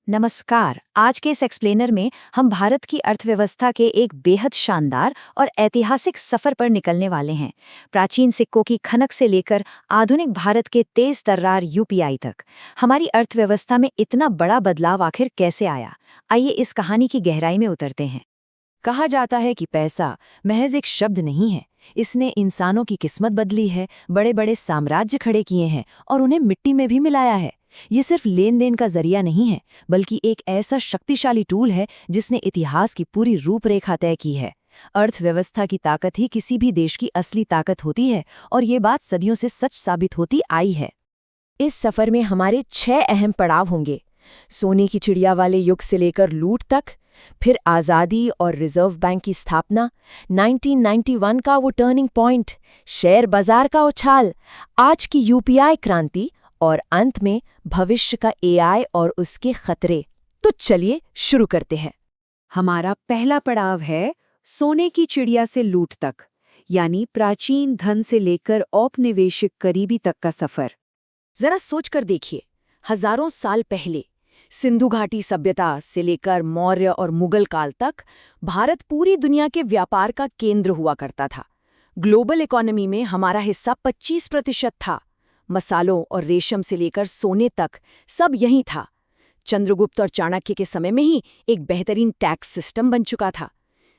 नमस्कार। आज के इस एक्सप्लेनर में हम भारत की अर्थव्यवस्था के एक बेहद शानदार और ऐतिहासिक सफर पर निकलने वाले हैं। प्राचीन सिक्कों की खनक से लेकर आधुनिक भारत के तेज तर्रार यूपीआई तक हमारी अर्थव्यवस्था में इतना बड़ा बदलाव आखिर कैसे आया? आइए इस कहानी की गहराई में उतरते हैं। कहा जाता है कि पैसा महज एक शब्द नहीं है। इसने इंसानों की किस्मत बदली है, बड़े बड़े साम्राज्य खड़े किए हैं और उन्हें मिट्टी में भी मिलाया है। ये सिर्फ लेन देन का जरिया नहीं है, बल्कि एक ऐसा शक्तिशाली टूल है जिसने इतिहास की पूरी रूपरेखा तय की है। अर्थव्यवस्था की ताकत ही किसी भी देश की असली ताकत होती है और ये बात सदियों से सच साबित होती आई है। इस सफर में हमारे 6 अहम पड़ाव होंगे। सोने की चिड़िया वाले युग से लेकर लूट तक, फिर आज़ादी और रिजर्व बैंक की स्थापना, 1991 का वो टर्निंग पॉइंट, शेयर बाजार का उछाल, आज की यूपीआई क्रांति और अंत में भविष्य का एआई और उसके खतरे। तो चलिए शुरू करते हैं। हमारा पहला पड़ाव है सोने की चिड़िया से लूट तक, यानी प्राचीन धन से लेकर औपनिवेशिक करीबी तक का सफर। जरा सोचकर देखिए, हजारों साल पहले सिंधु घाटी सभ्यता से लेकर मौर्य और मुगल काल तक भारत पूरी दुनिया के व्यापार का केंद्र हुआ करता था। ग्लोबल इकोनॉमी में हमारा हिस्सा 25% था। मसालों और रेशम से लेकर सोने तक सब यहीं था। चंद्रगुप्त और चाणक्य के समय में ही एक बेहतरीन टैक्स सिस्टम बन चुका था।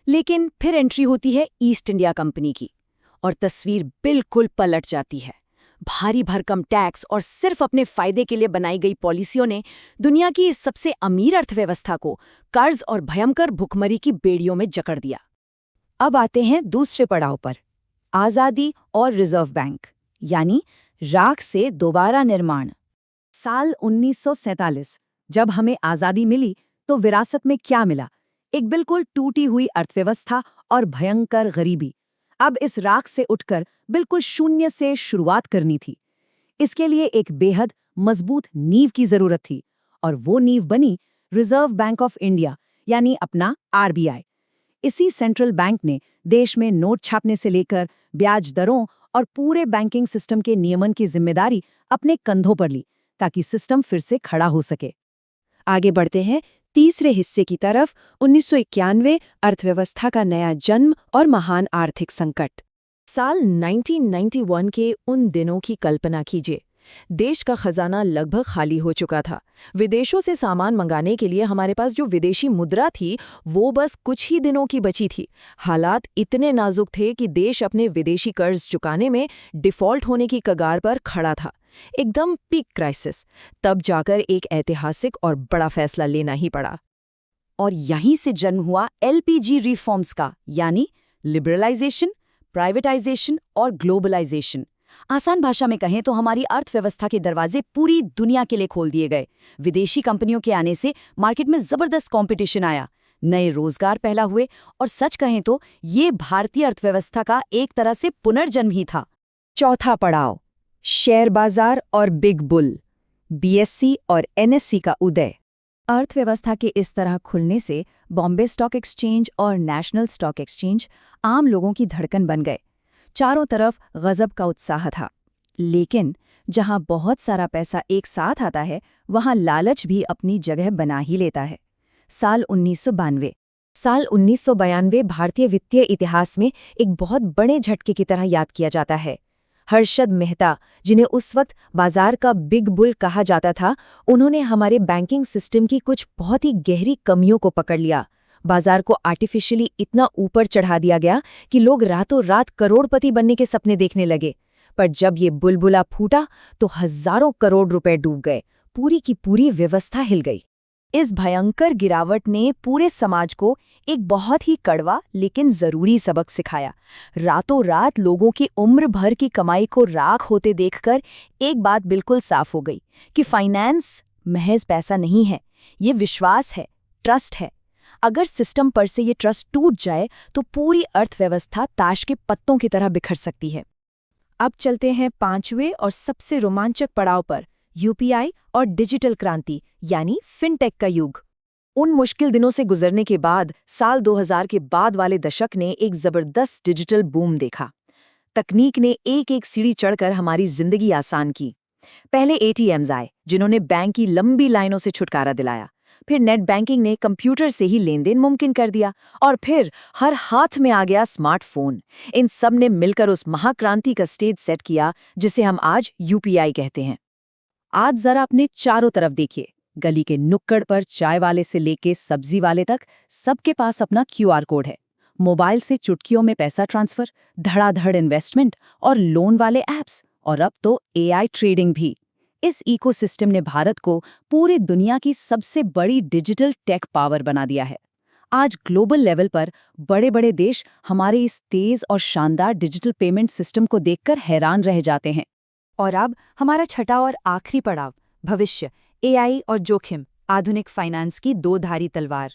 लेकिन फिर एंट्री होती है ईस्ट इंडिया कंपनी की और तस्वीर बिल्कुल पलट जाती है। भारी भरकम टैक्स और सिर्फ अपने फायदे के लिए बनाई गई पॉलिसियों ने दुनिया की इस सबसे अमीर अर्थव्यवस्था को कर्ज और भयंकर भुखमरी की बेड़ियों में जकड़ दिया। अब आते हैं दूसरे पड़ाव पर, आज़ादी और रिजर्व बैंक, यानी राख से दोबारा निर्माण। साल 1947 जब हमें आज़ादी मिली तो विरासत में क्या मिला? एक बिल्कुल टूटी हुई अर्थव्यवस्था और भयंकर गरीबी। अब इस राख से उठकर बिल्कुल शून्य से शुरुआत करनी थी। इसके लिए एक बेहद मजबूत नींव की जरूरत थी और वो नींव बनी रिजर्व बैंक ऑफ इंडिया, यानी अपना आरबीआई। इसी सेंट्रल बैंक ने देश में नोट छापने से लेकर ब्याज दरों और पूरे बैंकिंग सिस्टम के नियमन की जिम्मेदारी अपने कंधों पर ली, ताकि सिस्टम फिर से खड़ा हो सके। आगे बढ़ते हैं तीसरे हिस्से की तरफ। 1991 अर्थव्यवस्था का नया जन्म और महान आर्थिक संकट। साल 1991 के उन दिनों की कल्पना कीजिए। देश का खजाना लगभग खाली हो चुका था। विदेशों से सामान मंगाने के लिए हमारे पास जो विदेशी मुद्रा थी वो बस कुछ ही दिनों की बची थी। हालात इतने नाजुक थे कि देश अपने विदेशी कर्ज चुकाने में डिफॉल्ट होने की कगार पर खड़ा था। एकदम पीक क्राइसिस। तब जाकर एक ऐतिहासिक और बड़ा फैसला लेना ही पड़ा। और यहीं से जन्म हुआ एलपीजी रिफॉर्म्स का, यानी लिबरलाइजेशन, प्राइवेटाइजेशन और ग्लोबलाइजेशन। आसान भाषा में कहें तो हमारी अर्थव्यवस्था के दरवाजे पूरी दुनिया के लिए खोल दिए गए। विदेशी कंपनियों के आने से मार्केट में जबरदस्त कंपटीशन आया, नए रोजगार पैदा हुए और सच कहें तो ये भारतीय अर्थव्यवस्था का एक तरह से पुनर्जन्म ही था। चौथा पड़ाव, शेयर बाजार और बिग बुल, बीएससी और एनएससी का उदय। अर्थव्यवस्था के इस तरह खुलने से बॉम्बे स्टॉक एक्सचेंज और नेशनल स्टॉक एक्सचेंज आम लोगों की धड़कन बन गए। चारों तरफ गजब का उत्साह था। लेकिन जहां बहुत सारा पैसा एक साथ आता है, वहां लालच भी अपनी जगह बना ही लेता है। साल 1992 भारतीय वित्तीय इतिहास में एक बहुत बड़े झटके की तरह याद किया जाता है। हर्षद मेहता, जिन्हें उस वक्त बाजार का बिग बुल कहा जाता था, उन्होंने हमारे बैंकिंग सिस्टम की कुछ बहुत ही गहरी कमियों को पकड़ लिया। बाजार को आर्टिफिशियली इतना ऊपर चढ़ा दिया गया कि लोग रातों रात करोड़पति बनने के सपने देखने लगे। पर जब ये बुलबुला फूटा तो हजारों करोड़ रुपए डूब गए, पूरी की पूरी व्यवस्था हिल गई। इस भयंकर गिरावट ने पूरे समाज को एक बहुत ही कड़वा लेकिन जरूरी सबक सिखाया। रातों रात लोगों की उम्र भर की कमाई को राख होते देखकर एक बात बिल्कुल साफ हो गई कि फाइनेंस महज पैसा नहीं है, ये विश्वास है, ट्रस्ट है। अगर सिस्टम पर से ये ट्रस्ट टूट जाए तो पूरी अर्थव्यवस्था ताश के पत्तों की तरह बिखर सकती है। अब चलते हैं पांचवें और सबसे रोमांचक पड़ाव पर, यूपीआई और डिजिटल क्रांति, यानी फिनटेक का युग। उन मुश्किल दिनों से गुजरने के बाद साल 2000 के बाद वाले दशक ने एक जबरदस्त डिजिटल बूम देखा। तकनीक ने एक एक सीढ़ी चढ़कर हमारी जिंदगी आसान की। पहले एटीएम्स आए, जिन्होंने बैंक की लंबी लाइनों से छुटकारा दिलाया। फिर नेट बैंकिंग ने कंप्यूटर से ही लेन देन मुमकिन कर दिया, और फिर हर हाथ में आ गया स्मार्टफोन। इन सब ने मिलकर उस महाक्रांति का स्टेज सेट किया जिसे हम आज यूपीआई कहते हैं। आज जरा अपने चारों तरफ देखिए, गली के नुक्कड़ पर चाय वाले से लेके सब्जी वाले तक सबके पास अपना क्यूआर कोड है। मोबाइल से चुटकियों में पैसा ट्रांसफर, धड़ाधड़ इन्वेस्टमेंट और लोन वाले ऐप्स, और अब तो एआई ट्रेडिंग भी। इस इकोसिस्टम ने भारत को पूरी दुनिया की सबसे बड़ी डिजिटल टेक पावर बना दिया है। आज ग्लोबल लेवल पर बड़े बड़े देश हमारे इस तेज और शानदार डिजिटल पेमेंट सिस्टम को देखकर हैरान रह जाते हैं। और अब हमारा छठा और आखिरी पड़ाव, भविष्य, एआई और जोखिम, आधुनिक फाइनेंस की दो धारी तलवार।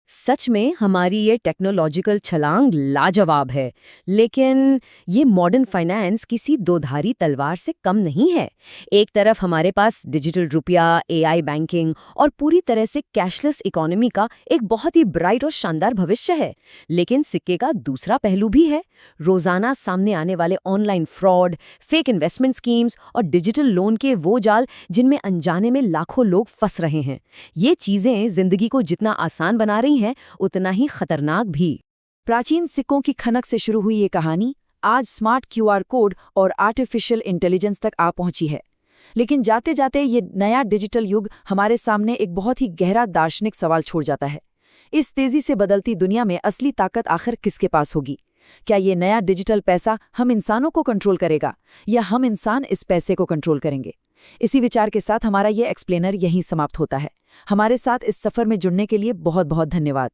सच में हमारी ये टेक्नोलॉजिकल छलांग लाजवाब है, लेकिन ये मॉडर्न फाइनेंस किसी दोधारी तलवार से कम नहीं है। एक तरफ हमारे पास डिजिटल रुपया, एआई बैंकिंग और पूरी तरह से कैशलेस इकोनॉमी का एक बहुत ही ब्राइट और शानदार भविष्य है, लेकिन सिक्के का दूसरा पहलू भी है। रोजाना सामने आने वाले online fraud, fake investment schemes और डिजिटल लोन के वो जाल जिनमें अनजाने में लाखों लोग फंस रहे हैं। ये चीजें जिंदगी को जितना आसान बना रही हैं, उतना ही खतरनाक भी। प्राचीन सिक्कों की खनक से शुरू हुई ये कहानी आज स्मार्ट क्यूआर कोड और आर्टिफिशियल इंटेलिजेंस तक आ पहुंची है। लेकिन जाते जाते ये नया डिजिटल युग हमारे सामने एक बहुत ही गहरा दार्शनिक सवाल छोड़ जाता है। इस तेजी से बदलती दुनिया में असली ताकत आखिर किसके पास होगी? क्या ये नया डिजिटल पैसा हम इंसानों को कंट्रोल करेगा, या हम इंसान इस पैसे को कंट्रोल करेंगे? इसी विचार के साथ हमारा ये एक्सप्लेनर यहीं समाप्त होता है। हमारे साथ इस सफर में जुड़ने के लिए बहुत बहुत धन्यवाद।